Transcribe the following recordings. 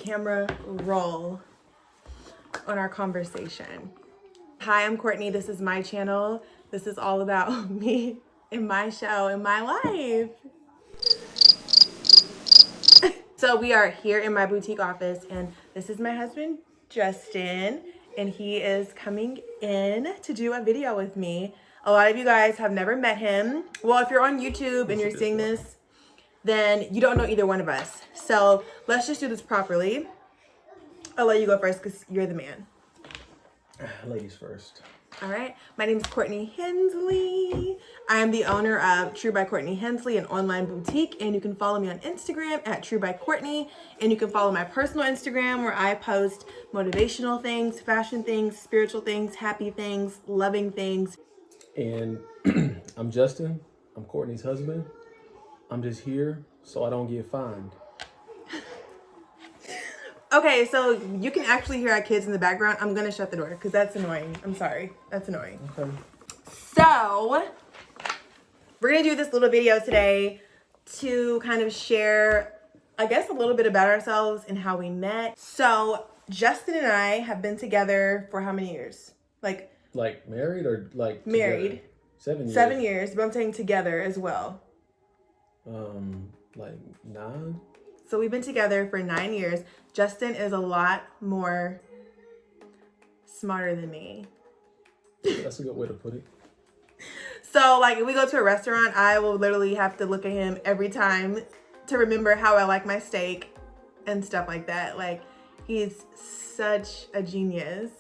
camera roll on our conversation. Hi, I'm Courtney. This is my channel. This is all about me and my show and my life. So we are here in my boutique office, and this is my husband, Justin, and he is coming in to do a video with me. A lot of you guys have never met him. Well, if you're on YouTube and you're seeing this, then you don't know either one of us. So let's just do this properly. I'll let you go first because you're the man. Ladies first. All right. My name is Courtney Hensley. I am the owner of True by Courtney Hensley, an online boutique, and you can follow me on Instagram at True by Courtney, and you can follow my personal Instagram where I post motivational things, fashion things, spiritual things, happy things, loving things. And I'm Justin. I'm Courtney's husband. I'm just here so I don't get fined. Okay, so you can actually hear our kids in the background. I'm gonna shut the door because that's annoying. I'm sorry, that's annoying. Okay. So we're gonna do this little video today to kind of share, I guess, a little bit about ourselves and how we met. So Justin and I have been together for how many years? Like married or like married? Together? 7 years. 7 years, but I'm saying together as well. Like 9. So we've been together for 9 years. Justin is a lot more smarter than me. That's a good way to put it. So like if we go to a restaurant, I will literally have to look at him every time to remember how I like my steak and stuff like that. Like he's such a genius.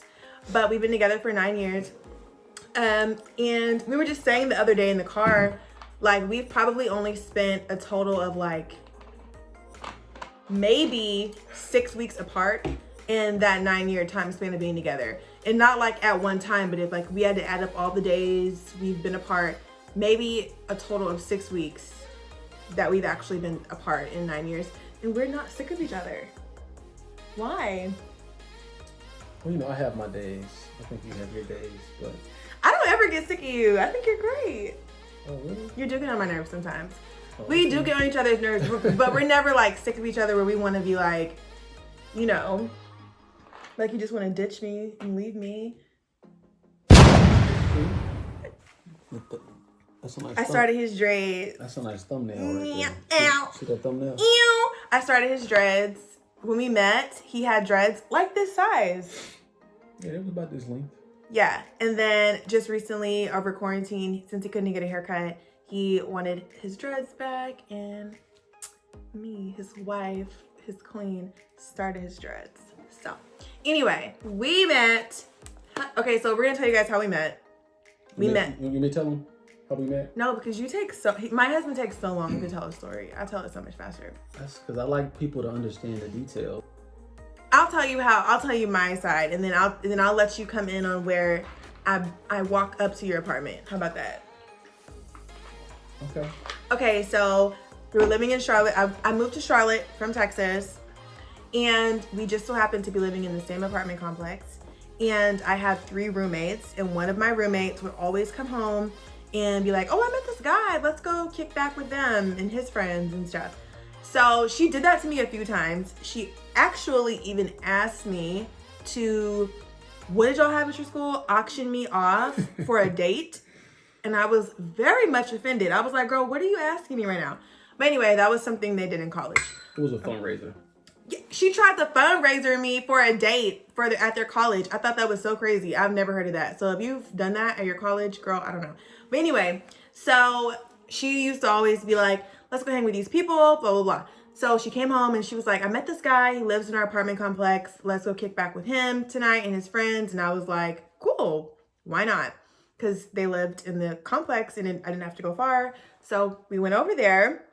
But we've been together for 9 years. And we were just saying the other day in the car, like we've probably only spent a total of like maybe 6 weeks apart in that 9-year time span of being together. And not like at one time, but if like we had to add up all the days we've been apart, maybe a total of 6 weeks that we've actually been apart in 9 years. And we're not sick of each other. Why? Well, you know, I have my days. I think you have your days, but I don't ever get sick of you. I think you're great. oh really? You do get on my nerves sometimes. Oh, We do get on each other's nerves, but we're never like sick of each other where we want to be like, you know, like you just want to ditch me and leave me. That's a nice. I started his dreads. That's a nice thumbnail right Ow. there. See that thumbnail? Ew. I started his dreads. When we met, he had dreads like this size. Yeah, it was about this length. Yeah. And then just recently over quarantine, since he couldn't get a haircut, he wanted his dreads back, and me, his wife, his queen, started his dreads. So anyway, we met. Okay, so we're gonna tell you guys how we met. We met. You may tell them how we met? No, because you take my husband takes so long to tell a story. I tell it so much faster. That's because I like people to understand the detail. I'll tell you my side, and then I'll let you come in on where I walk up to your apartment. How about that? Okay. Okay, so we were living in Charlotte. I moved to Charlotte from Texas, and we just so happened to be living in the same apartment complex. And I had 3 roommates, and one of my roommates would always come home and be like, oh, I met this guy. Let's go kick back with them and his friends and stuff. So she did that to me a few times. She actually even asked me to, what did y'all have at your school? Auction me off for a date. And I was very much offended. I was like, girl, what are you asking me right now? But anyway, that was something they did in college. It was a fundraiser. She tried to fundraiser me for a date at their college. I thought that was so crazy. I've never heard of that. So if you've done that at your college, girl, I don't know. But anyway, so she used to always be like, let's go hang with these people, blah, blah, blah. So she came home and she was like, I met this guy. He lives in our apartment complex. Let's go kick back with him tonight and his friends. And I was like, cool, why not? Because they lived in the complex and I didn't have to go far. So we went over there,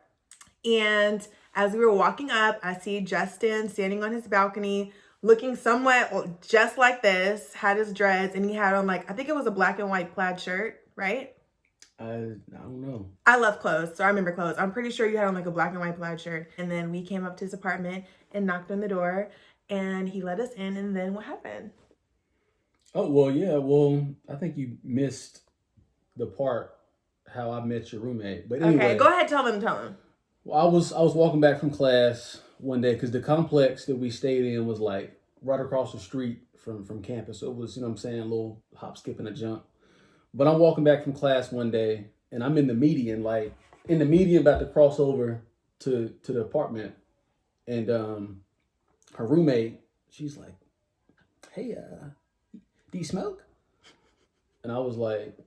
and as we were walking up, I see Justin standing on his balcony looking somewhat just like this, had his dreads, and he had on like, I think it was a black and white plaid shirt, right? I don't know. I love clothes, so I remember clothes. I'm pretty sure you had on like a black and white plaid shirt. And then we came up to his apartment and knocked on the door, and he let us in, and then what happened? Oh, well, yeah. Well, I think you missed the part how I met your roommate. But anyway. Okay, go ahead, tell them. Well, I was walking back from class one day because the complex that we stayed in was like right across the street from campus. So it was, you know what I'm saying, a little hop, skip, and a jump. But I'm walking back from class one day and I'm in the median, about to cross over to the apartment. And her roommate, she's like, hey, do you smoke? And I was like,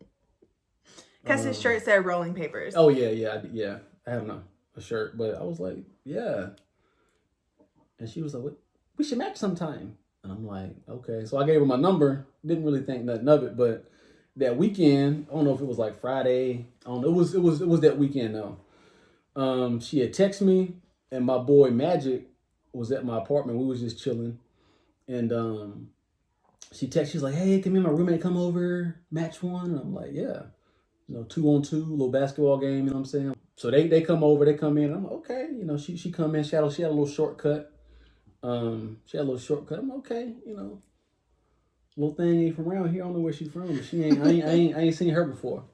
Because his shirt said rolling papers. oh yeah. I have a shirt, but I was like, yeah. And she was like, what? We should match sometime. And I'm like, okay. So I gave her my number. Didn't really think nothing of it, but that weekend, I don't know if it was like Friday. I don't know. It was that weekend though. She had texted me, and my boy Magic was at my apartment. We was just chilling, and she texted. She's like, "Hey, can me and my roommate come over, match one?" And I'm like, "Yeah, 2-on-2, little basketball game." You know what I'm saying? So they come over. They come in. And I'm like, okay. She come in. She had a little shortcut. I'm okay. Little thing ain't from around here. I don't know where she's from. But she ain't. I ain't seen her before.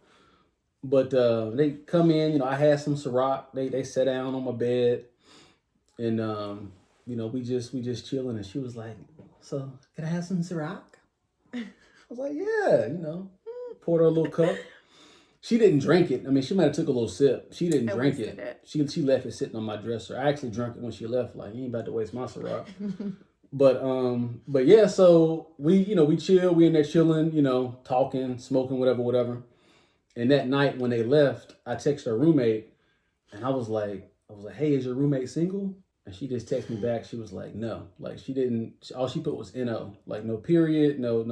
But they come in. I had some Ciroc. They sat down on my bed, and we just chilling. And she was like, "So can I have some Ciroc?" I was like, "Yeah." Poured her a little cup. She didn't drink it. I mean, she might have took a little sip. She didn't drink it. She left it sitting on my dresser. I actually drank it when she left. Like, you ain't about to waste my Ciroc. But yeah, so we chill. We in there chilling, talking, smoking, whatever. And that night when they left, I texted her roommate, and I was like, hey, is your roommate single? And she just texted me back. She was like, no. Like, she didn't. All she put was N-O. Like, no period, no ...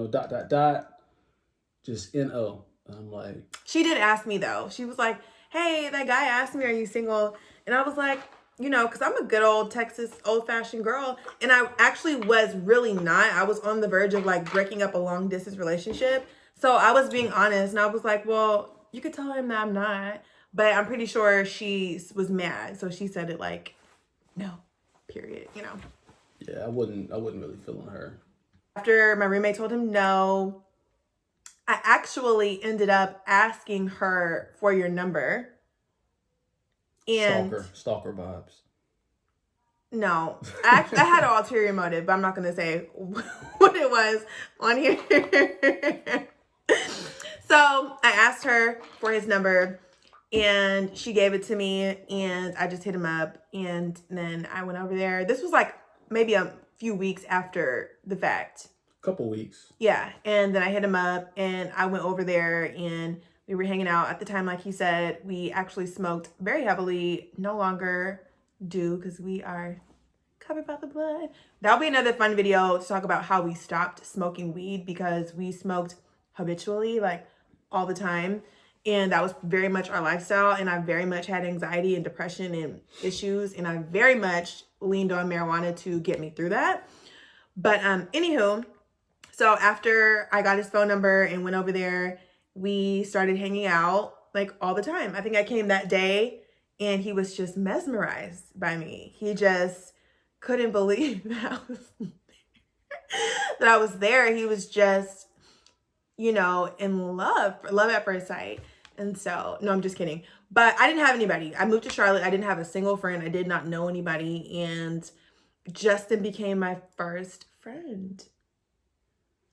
just N-O. And I'm like, she did ask me though. She was like, hey, that guy asked me, are you single? And I was like, because I'm a good old Texas old-fashioned girl. And I actually was really not. I was on the verge of like breaking up a long distance relationship. So I was being honest, and I was like, well, you could tell him that I'm not. But I'm pretty sure she was mad. So she said it like, no, period, Yeah, I wouldn't really feel on her. After my roommate told him no, I actually ended up asking her for your number. And Stalker vibes. No, I had an ulterior motive, but I'm not going to say what it was on here. So I asked her for his number, and she gave it to me, and I just hit him up, and then I went over there. This was like maybe a few weeks after the fact. Couple weeks. Yeah. And then I hit him up, and I went over there, and we were hanging out at the time. Like he said, we actually smoked very heavily. No longer do, because we are covered by the blood. That'll be another fun video to talk about how we stopped smoking weed, because we smoked habitually, like all the time. And that was very much our lifestyle. And I very much had anxiety and depression and issues. And I very much leaned on marijuana to get me through that. But anywho, so after I got his phone number and went over there, we started hanging out like all the time. I think I came that day, and he was just mesmerized by me. He just couldn't believe that I was there. He was just, in love at first sight. And so, no, I'm just kidding. But I didn't have anybody. I moved to Charlotte. I didn't have a single friend. I did not know anybody. And Justin became my first friend.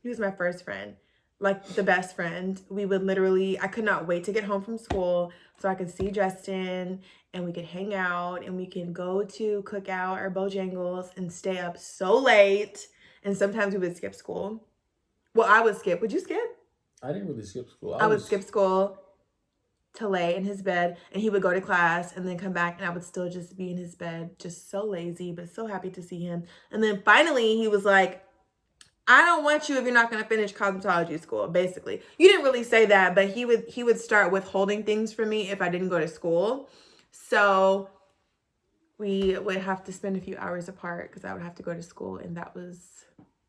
He was my first friend, like the best friend. We would literally, I could not wait to get home from school so I could see Justin, and we could hang out, and we can go to Cookout or Bojangles and stay up so late. And sometimes we would skip school. Well, I would skip. Would you skip? I didn't really skip school. I would skip school to lay in his bed, and he would go to class and then come back, and I would still just be in his bed, just so lazy, but so happy to see him. And then finally he was like, I don't want you if you're not going to finish cosmetology school, basically. You didn't really say that, but he would start withholding things from me if I didn't go to school. So we would have to spend a few hours apart because I would have to go to school, and that was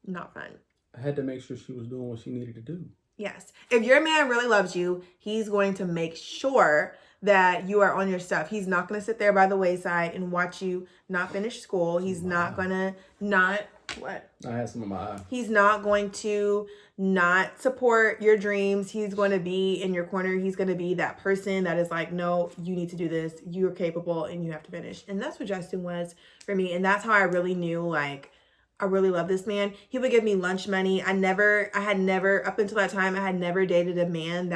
not fun. I had to make sure she was doing what she needed to do. Yes. If your man really loves you, he's going to make sure that you are on your stuff. He's not going to sit there by the wayside and watch you not finish school. He's not going to not What? I had some in my eye. He's not going to not support your dreams. He's going to be in your corner. He's going to be that person that is like, no, you need to do this. You're capable and you have to finish. And that's what Justin was for me. And that's how I really knew, like, I really love this man. He would give me lunch money. I had never, up until that time, I had never dated a man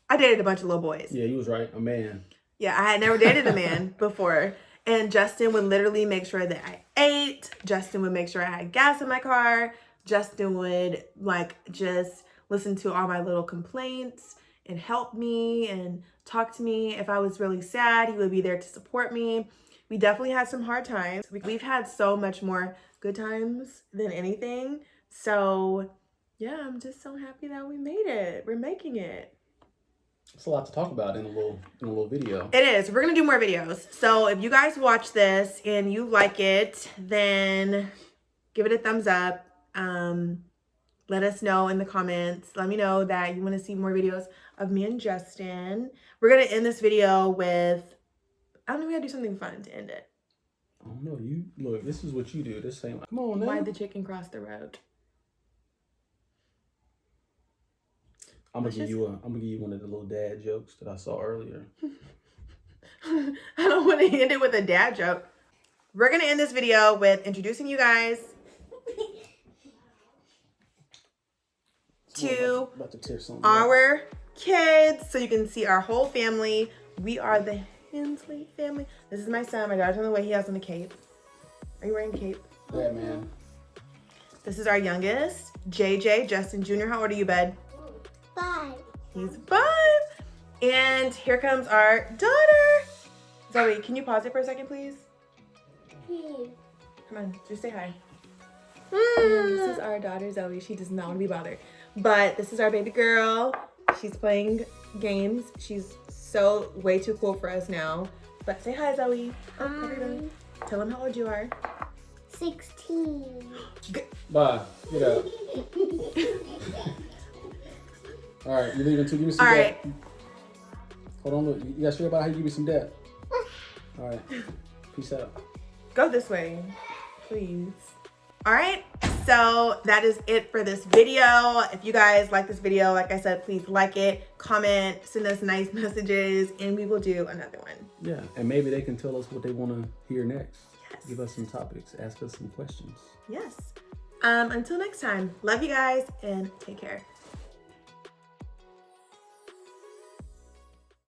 I dated a bunch of little boys. Yeah, you was right. A man. Yeah, I had never dated a man before. And Justin would literally make sure that I ate. Justin would make sure I had gas in my car. Justin would like just listen to all my little complaints and help me and talk to me. If I was really sad, he would be there to support me. We definitely had some hard times. We've had so much more good times than anything. So yeah, I'm just so happy that we made it. We're making it. It's a lot to talk about in a little video. It is. We're going to do more videos. So if you guys watch this and you like it, then give it a thumbs up. Let us know in the comments. Let me know that you want to see more videos of me and Justin. We're going to end this video with, I don't know, we got to do something fun to end it. I don't know. You look, this is what you do. This ain't like, come on now. Why'd the chicken cross the road? I'm gonna give you one of the little dad jokes that I saw earlier. I don't want to end it with a dad joke. We're gonna end this video with introducing you guys to our kids, so you can see our whole family. We are the Hensley family. This is my son. My daughter's on the way. He has on a cape. Are you wearing a cape? Yeah, man. This is our youngest, JJ, Justin Jr. How old are you, bud? 5. He's 5. And here comes our daughter. Zoe, can you pause it for a second, please? Come on, just say hi. And this is our daughter, Zoe. She does not want to be bothered. But this is our baby girl. She's playing games. She's so way too cool for us now. But say hi, Zoe. Everybody. Tell them how old you are. 16. Bye. Get out. All right, you leaving too? Give me some All dap. right. Hold on, look. You got straight about how you give me some dap. All right. Peace out. Go this way, please. All right, so that is it for this video. If you guys like this video, like I said, please like it, comment, send us nice messages, and we will do another one. Yeah, and maybe they can tell us what they want to hear next. Yes. Give us some topics. Ask us some questions. Yes. Until next time, love you guys and take care.